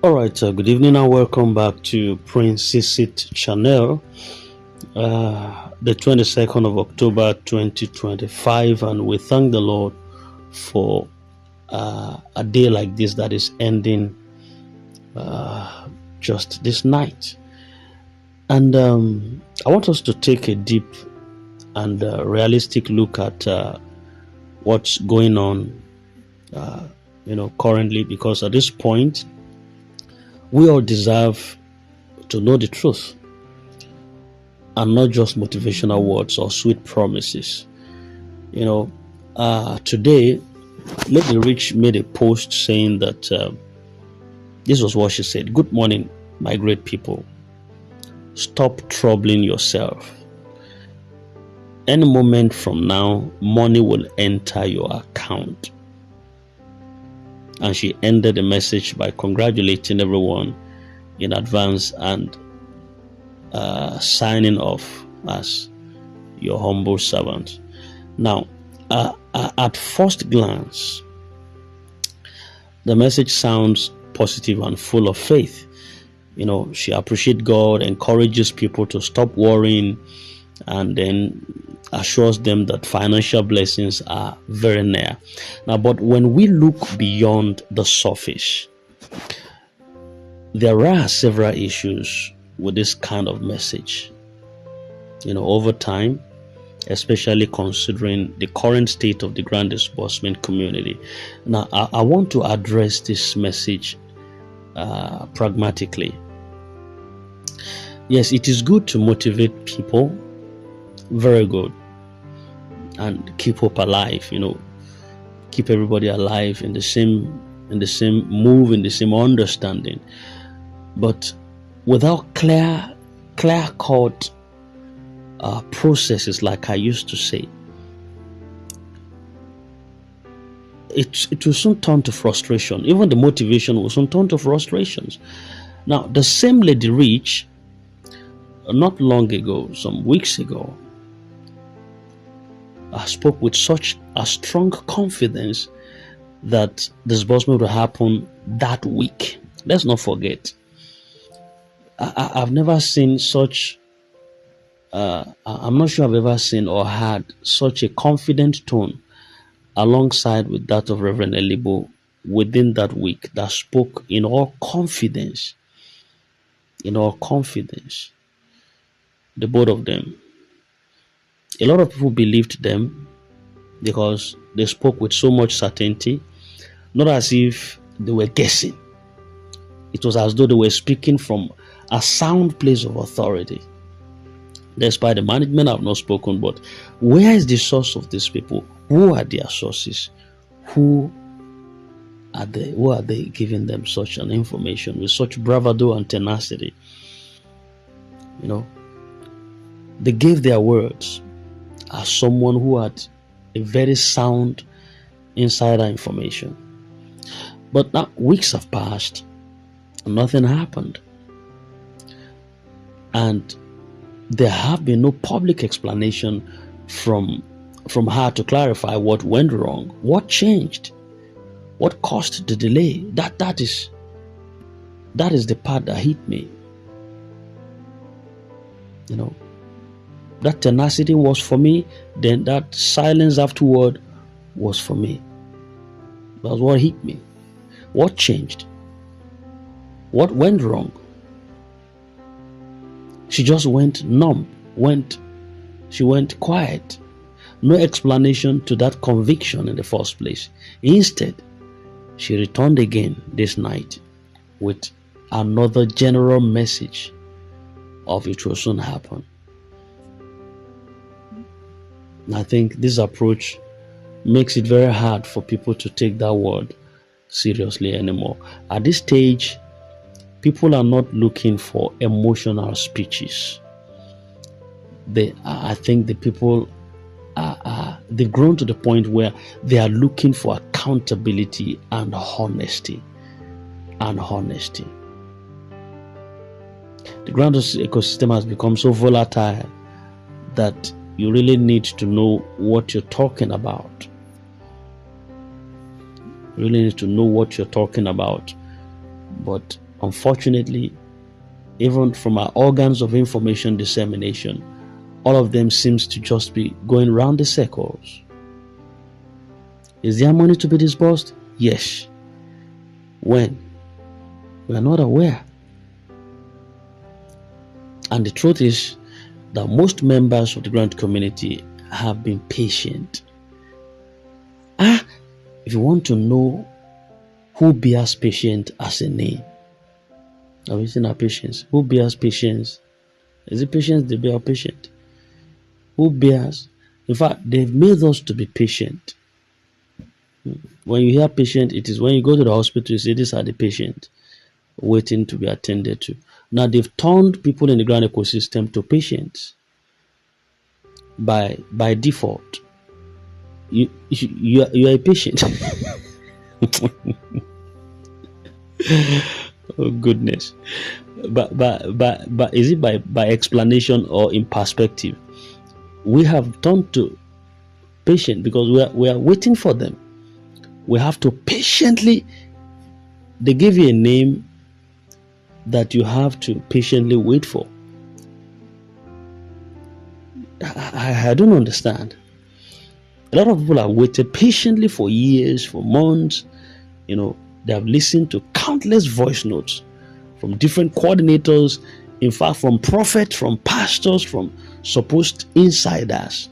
All right, good evening and welcome back to Prince Sisit channel, the 22nd of October 2025, and we thank the Lord for a day like this that is ending just this night. And I want us to take a deep and realistic look at what's going on, currently, because at this point, we all deserve to know the truth and not just motivational words or sweet promises. Today, Lady Rich made a post saying that this was what she said. Good morning, my great people. Stop troubling yourself. Any moment from now, money will enter your account. And she ended the message by congratulating everyone in advance and signing off as your humble servant. Now, at first glance, the message sounds positive and full of faith. She appreciates God, encourages people to stop worrying, and then assures them that financial blessings are very near. Now, but when we look beyond the surface, there are several issues with this kind of message. Over time, especially considering the current state of the grant disbursement community. Now, I want to address this message pragmatically. Yes, it is good to motivate people, very good, and keep hope alive. Keep everybody alive in the same move, in the same understanding. But without clear-cut processes, like I used to say, it will soon turn to frustration. Even the motivation will soon turn to frustrations. Now, the same Lady Rich, not long ago, some weeks ago, I spoke with such a strong confidence that disbursement will happen that week. Let's not forget, I've never seen such, I'm not sure I've ever seen or had such a confident tone alongside with that of Reverend Elibo within that week, that spoke in all confidence. In all confidence. The both of them. A lot of people believed them because they spoke with so much certainty, not as if they were guessing. It was as though they were speaking from a sound place of authority. Despite the management have not spoken, but where is the source of these people? Who are their sources? Who are they giving them such an information with such bravado and tenacity? They gave their words as someone who had a very sound insider information. But now weeks have passed and nothing happened. And there have been no public explanation from her to clarify what went wrong, what changed, what caused the delay. That is the part that hit me. That tenacity was for me, then that silence afterward was for me. That's what hit me. What changed? What went wrong? She just went numb, she went quiet. No explanation to that conviction in the first place. Instead, she returned again this night with another general message of it will soon happen. I think this approach makes it very hard for people to take that word seriously anymore. At this stage, people are not looking for emotional speeches. I think the people they've grown to the point where they are looking for accountability and honesty. The grant ecosystem has become so volatile that you really need to know what you're talking about. You really need to know what you're talking about. But Unfortunately, even from our organs of information dissemination, all of them seems to just be going round the circles. Is there money to be disbursed? Yes. When? We are not aware. And the truth is that most members of the grant community have been patient. If you want to know who bears patience as a name, have you seen our patience? Who bears patience? Is it patience they bear patient? Who bears? In fact, they've made us to be patient. When you hear patient, it is when you go to the hospital, you say these are the patient waiting to be attended to. Now they've turned people in the grant ecosystem to patients by default. You are a patient. Oh goodness. But is it by explanation or in perspective? We have turned to patient because we are waiting for them. We have to patiently. They give you a name that you have to patiently wait for. I don't understand. A lot of people have waited patiently for years, for months. They have listened to countless voice notes from different coordinators, in fact, from prophets, from pastors, from supposed insiders.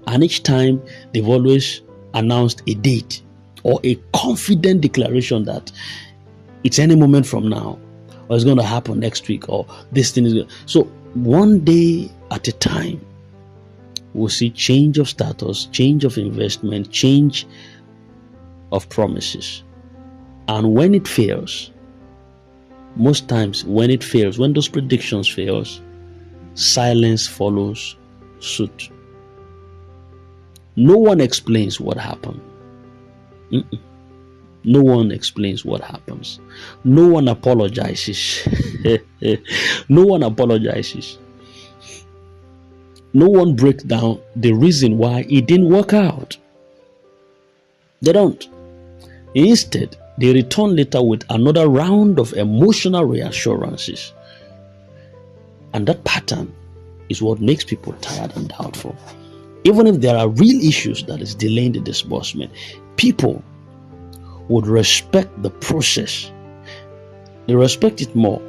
And each time they've always announced a date or a confident declaration that it's any moment from now, or it's going to happen next week, or this thing is going. So one day at a time, we'll see change of status, change of investment, change of promises. And when it fails, most times when it fails, when those predictions fails, silence follows suit. No one explains what happened. No one explains what happens. No one apologizes. No one apologizes. No one breaks down the reason why it didn't work out. They don't. Instead, they return later with another round of emotional reassurances. And that pattern is what makes people tired and doubtful. Even if there are real issues that is delaying the disbursement, people would respect the process. They respect it more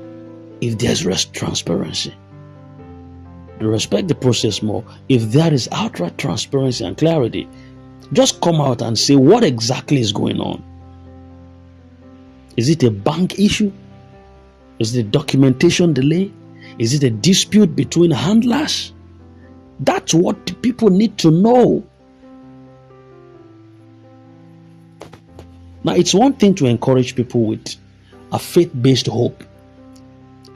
if there's transparency. They respect the process more if there is outright transparency and clarity. Just come out and say what exactly is going on. Is it a bank issue? Is it a documentation delay? Is it a dispute between handlers? That's what people need to know. Now, it's one thing to encourage people with a faith-based hope,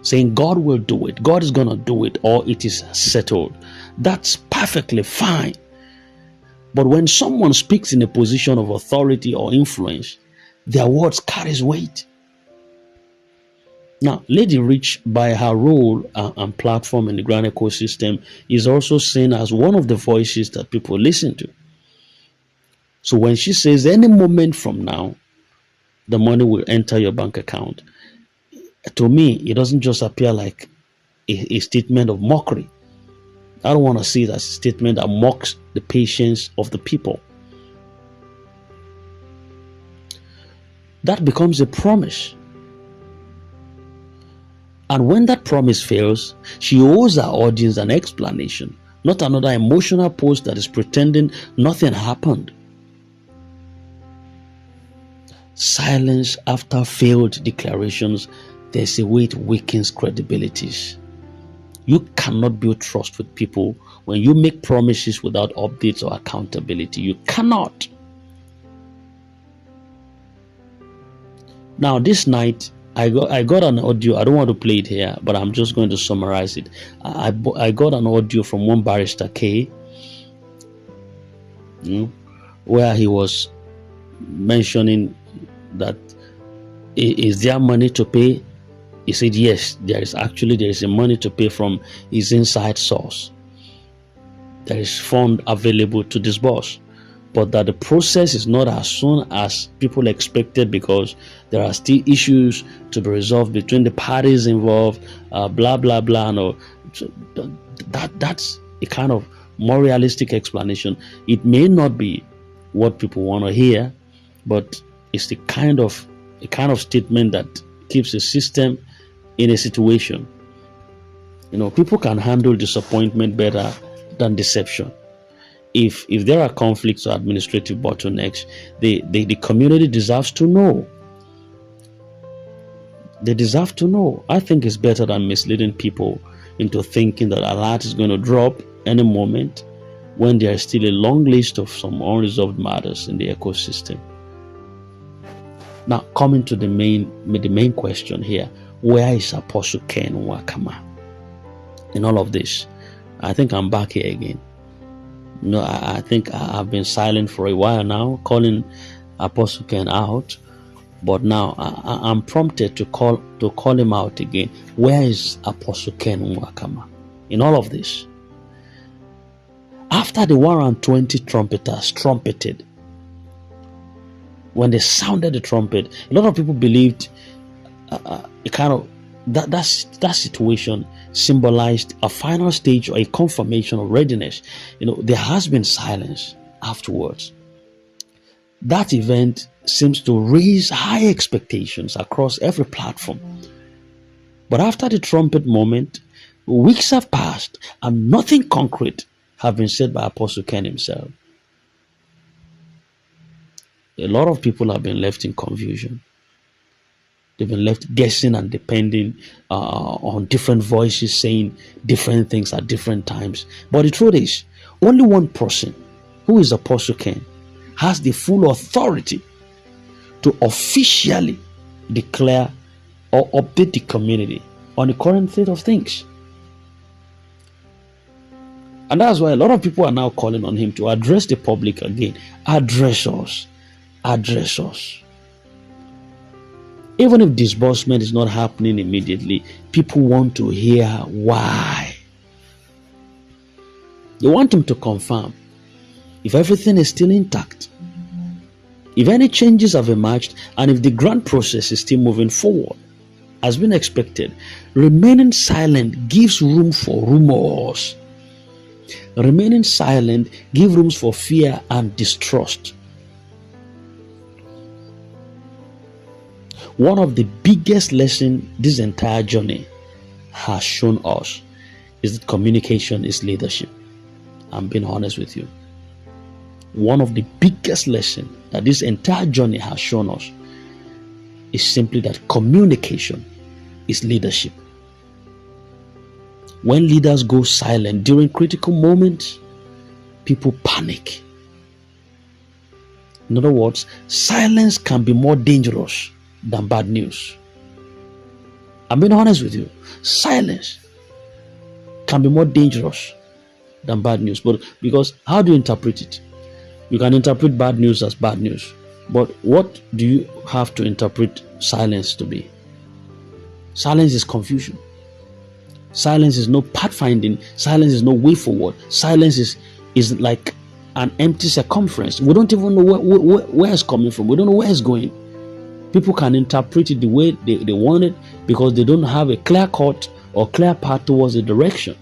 saying God will do it, God is going to do it, or it is settled. That's perfectly fine. But when someone speaks in a position of authority or influence, their words carries weight. Now, Lady Rich, by her role and platform in the grant ecosystem, is also seen as one of the voices that people listen to. So when she says any moment from now, the money will enter your bank account, to me, it doesn't just appear like a statement of mockery. I don't want to see it as a statement that mocks the patience of the people. That becomes a promise. And when that promise fails, she owes her audience an explanation, not another emotional post that is pretending nothing happened. Silence after failed declarations, there's a way it weakens credibilities. You cannot build trust with people when you make promises without updates or accountability. You cannot. Now, this night, I got an audio. I don't want to play it here, but I'm just going to summarize it. I got an audio from one barrister, K, where he was mentioning that is there money to pay? He said yes, there is a money to pay from his inside source. There is fund available to disburse. but that the process is not as soon as people expected because there are still issues to be resolved between the parties involved, blah blah blah. No, so that's a kind of more realistic explanation. It may not be what people want to hear, but it's the kind of statement that keeps the system in a situation. People can handle disappointment better than deception. If there are conflicts or administrative bottlenecks, the community deserves to know. They deserve to know. I think it's better than misleading people into thinking that alert is going to drop any moment when there is still a long list of some unresolved matters in the ecosystem. Now, coming to the main question here, where is Apostle Ken Wakama in all of this? I think I'm back here again. I think I've been silent for a while now, calling Apostle Ken out, but now I'm prompted to call him out again. Where is Apostle Ken Wakama in all of this? After the 120 trumpeters trumpeted, when they sounded the trumpet, a lot of people believed that situation symbolized a final stage or a confirmation of readiness. There has been silence afterwards. That event seems to raise high expectations across every platform. But after the trumpet moment, weeks have passed and nothing concrete have been said by Apostle Ken himself. A lot of people have been left in confusion. They've been left guessing and depending on different voices saying different things at different times. But the truth is, only one person, who is Apostle Ken, has the full authority to officially declare or update the community on the current state of things. And that's why a lot of people are now calling on him to address the public again. Address us. Address us. Even if disbursement is not happening immediately, people want to hear why. They want him to confirm if everything is still intact, if any changes have emerged, and if the grant process is still moving forward as been expected. Remaining silent gives room for rumors. Remaining silent gives room for fear and distrust. One of the biggest lessons this entire journey has shown us is that communication is leadership. I'm being honest with you. One of the biggest lessons that this entire journey has shown us is simply that communication is leadership. When leaders go silent during critical moments, people panic. In other words, silence can be more dangerous than bad news. I'm being honest with you. Silence can be more dangerous than bad news. But because how do you interpret it? You can interpret bad news as bad news. But what do you have to interpret silence to be? Silence is confusion. Silence is no pathfinding. Silence is no way forward. Silence is like an empty circumference. We don't even know where it's coming from. We don't know where it's going. People can interpret it the way they want it because they don't have a clear cut or clear path towards a direction.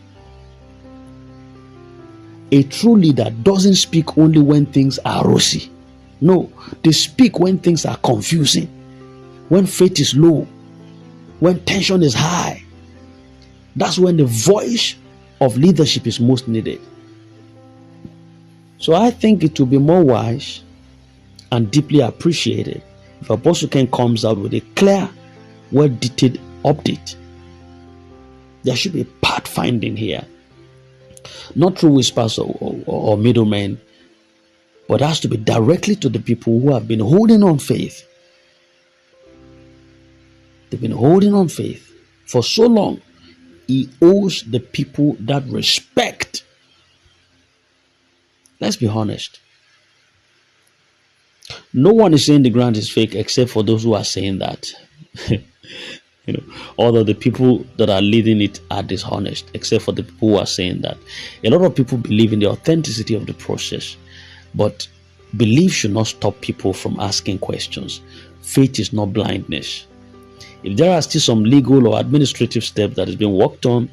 A true leader doesn't speak only when things are rosy. No, they speak when things are confusing, when faith is low, when tension is high. That's when the voice of leadership is most needed. So I think it will be more wise and deeply appreciated if Apostle Ken comes out with a clear, well-detailed update. There should be pathfinding here. Not through whispers or middlemen, but it has to be directly to the people who have been holding on faith. They've been holding on faith for so long. He owes the people that respect. Let's be honest. No one is saying the grant is fake except for those who are saying that. Although the people that are leading it are dishonest, except for the people who are saying that. A lot of people believe in the authenticity of the process, but Belief should not stop people from asking questions. Faith is not blindness. If there are still some legal or administrative steps that is being worked on,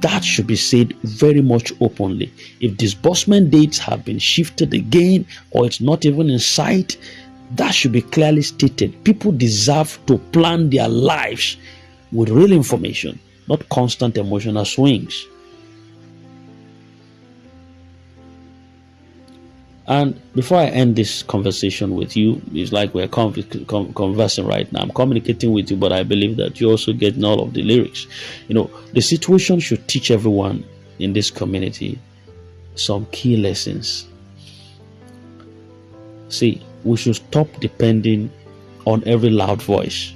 that should be said very much openly. If disbursement dates have been shifted again or it's not even in sight, that should be clearly stated. People deserve to plan their lives with real information, not constant emotional swings. And before I end this conversation with you, it's like we're conversing right now. I'm communicating with you, but I believe that you also get all of the lyrics. The situation should teach everyone in this community some key lessons. See, we should stop depending on every loud voice.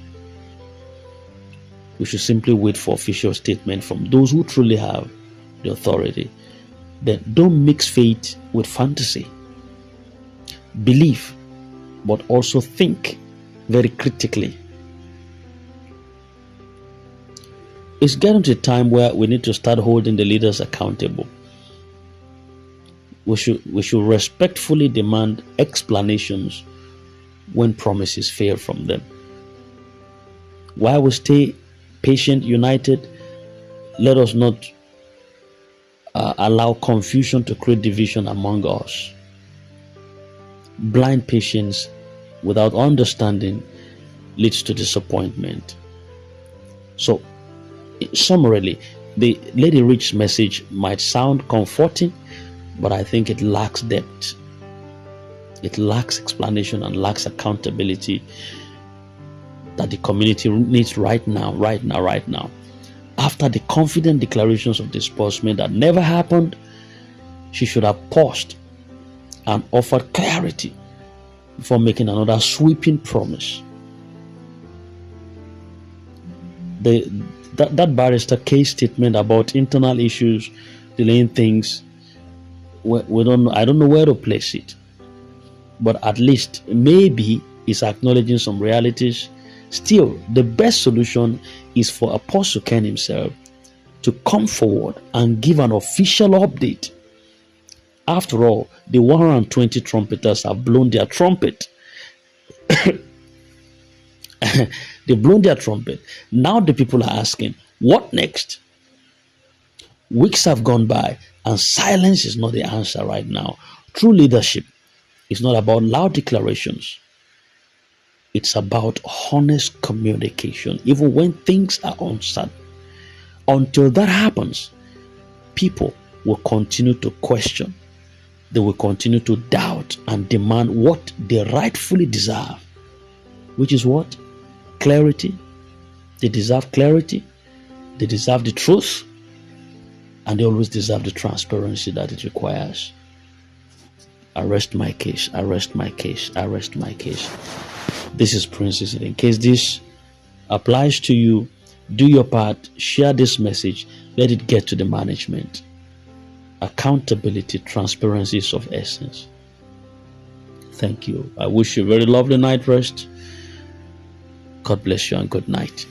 We should simply wait for official statement from those who truly have the authority. Then don't mix faith with fantasy. Believe, but also think very critically. It's getting to a time where we need to start holding the leaders accountable. We should respectfully demand explanations when promises fail from them. While we stay patient, united, let us not allow confusion to create division among us. Blind patience without understanding leads to disappointment. So, summarily, the Lady Rich's message might sound comforting, but I think it lacks depth. It lacks explanation and lacks accountability that the community needs right now. After the confident declarations of disbursement that never happened, she should have paused and offered clarity before making another sweeping promise. That barrister case statement about internal issues delaying things, we don't know. I don't know where to place it, but at least maybe it's acknowledging some realities. Still, the best solution is for Apostle Ken himself to come forward and give an official update. After all, the 120 trumpeters have blown their trumpet. They've blown their trumpet. Now the people are asking, what next? Weeks have gone by and silence is not the answer right now. True leadership is not about loud declarations. It's about honest communication, even when things are uncertain. Until that happens, people will continue to question. They will continue to doubt and demand what they rightfully deserve, which is what? Clarity. They deserve clarity. They deserve the truth. And they always deserve the transparency that it requires. I rest my case. I rest my case. I rest my case. This is Princess. In case this applies to you, do your part. Share this message. Let it get to the management. Accountability, transparency is of essence. Thank you. I wish you a very lovely night rest. God bless you and good night.